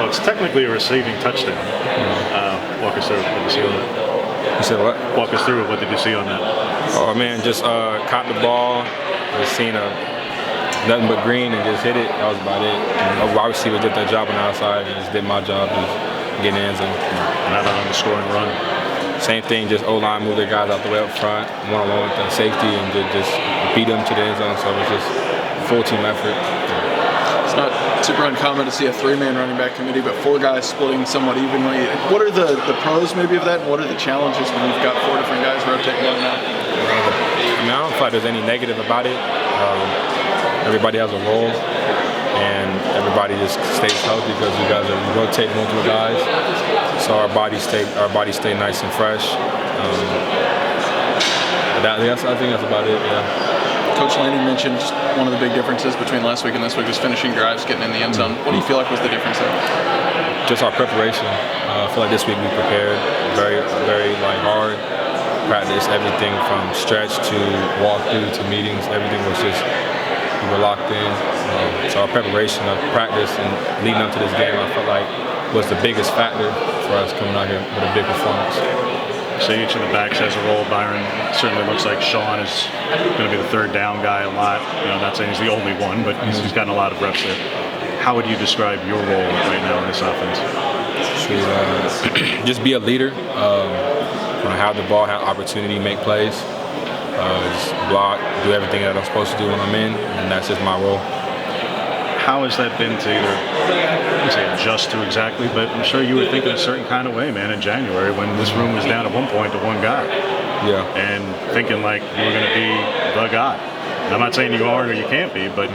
Well, it's technically a receiving touchdown. Walk us through what you see on that. You said what? Walk us through it. What did you see on that? Oh man, just caught the ball, just seen nothing but green and just hit it. That was about it. A wide receiver did their job on the outside and just did my job, just getting in the end zone. Not on the scoring run. Same thing, just O-line moved their guys out the way up front, one-on-one with the safety, and just beat them to the end zone. So it was just full team effort. It's not super uncommon to see a three-man running back committee, but four guys splitting somewhat evenly. What are the pros maybe of that, and what are the challenges when you've got four different guys rotating in and out? I mean, I don't feel like there's any negative about it. Everybody has a role, and everybody just stays healthy because you guys rotate multiple guys, so our bodies stay nice and fresh. I think that's about it. Yeah. Coach Lanning mentioned one of the big differences between last week and this week was finishing drives, getting in the end zone. What do you feel like was the difference there? Just our preparation. I feel like this week we prepared very, very hard. Practice everything from stretch to walkthrough to meetings. Everything was just, we were locked in. So our preparation of practice and leading up to this game, I felt like was the biggest factor for us coming out here with a big performance. So each of the backs has a role. Byron certainly looks like Sean is going to be the third down guy a lot. I'm not saying he's the only one, but he's gotten a lot of reps there. How would you describe your role right now in this offense? Just be a leader. Have the ball, have opportunity, make plays, just block, do everything that I'm supposed to do when I'm in, and that's just my role. How has that been to either, I wouldn't say adjust to exactly, but I'm sure you were thinking a certain kind of way, man, in January when this room was down at one point to one guy. Yeah. And thinking like you were going to be the guy. And I'm not saying you aren't or you can't be, but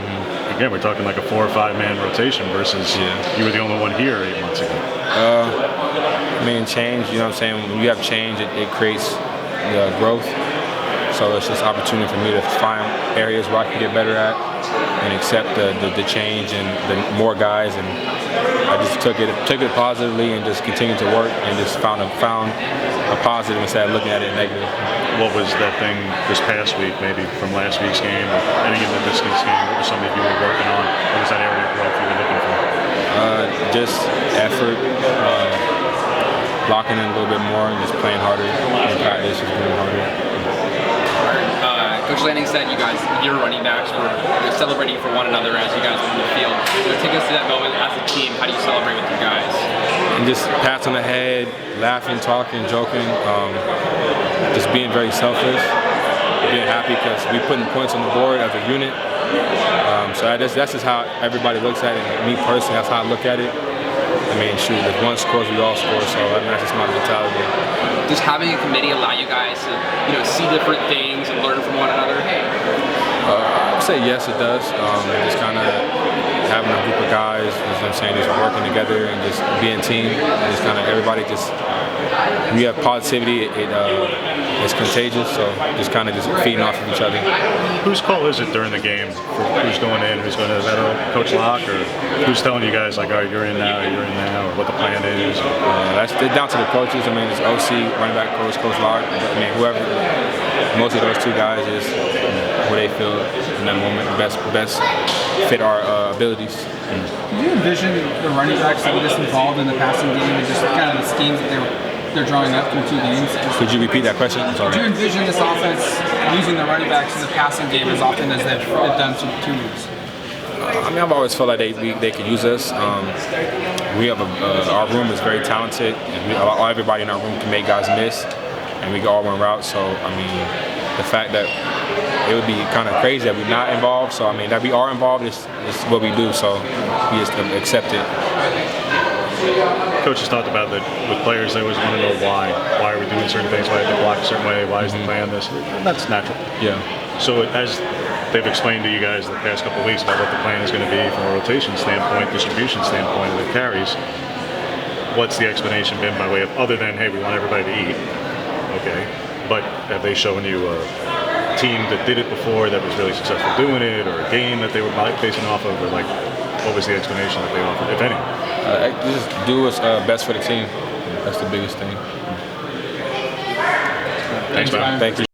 again, we're talking like a 4 or 5 man rotation versus you were the only one here 8 months ago. I mean, change, you know what I'm saying? When you have change, it creates growth. So it's just opportunity for me to find areas where I can get better at and accept the change and the more guys. And I just took it positively and just continued to work and just found a positive instead of looking at it negative. What was that thing this past week, maybe from last week's game or any of this week's game? What was something you were working on? What was that area of growth you were looking for? Just effort. Blocking in a little bit more and just playing harder in practice, just doing harder. Coach Lanning said your running backs were celebrating for one another as you guys were in the field. Take us to that moment as a team. How do you celebrate with your guys? And just pats on the head, laughing, talking, joking, just being very selfless, being happy because we're putting points on the board as a unit. So that's just how everybody looks at it. And me personally, that's how I look at it. I mean, shoot, if one scores, we all score, so I mean, that's just my mentality. Does having a committee allow you guys to, see different things and learn from one another? I would say yes, it does. Just kind of having a group of guys, you know what I'm saying, just working together and just being a team. And just kind of everybody when you have positivity, it's contagious, so just kind of just feeding off of each other. Whose call is it during the game for who's going in, who's going to, is that Coach Locke, or who's telling you guys like, all right, you're in now, or what the plan is? That's down to the coaches. I mean, it's OC, running back coach, Coach Locke. I mean, whoever, most of those two guys is who they feel in that moment best fit our abilities. Did you envision the running backs that were just involved in the passing game and just kind of the schemes that they're drawing up through 2 games? Could you repeat that question? I'm sorry. Did you envision this offense using the running backs in the passing game as often as they've done through 2 weeks? I mean, I've always felt like they could use us. We have our room is very talented, and everybody in our room can make guys miss, and we can all run routes. So I mean, the fact that it would be kind of crazy that we're not involved. So I mean, that we are involved is what we do. So we just accept it. Coach has talked about that with players. They always want to know why. Why are we doing certain things? Why have to block a certain way? Why is the plan this? That's natural. Yeah. So as they've explained to you guys the past couple of weeks about what the plan is going to be from a rotation standpoint, distribution standpoint of the carries, what's the explanation been by way of other than, hey, we want everybody to eat? Okay. But have they shown you a team that did it before that was really successful doing it, or a game that they were basing off of, or like, what was the explanation that they offered, if any? Just do what's best for the team. That's the biggest thing. Thanks, man. Thank you.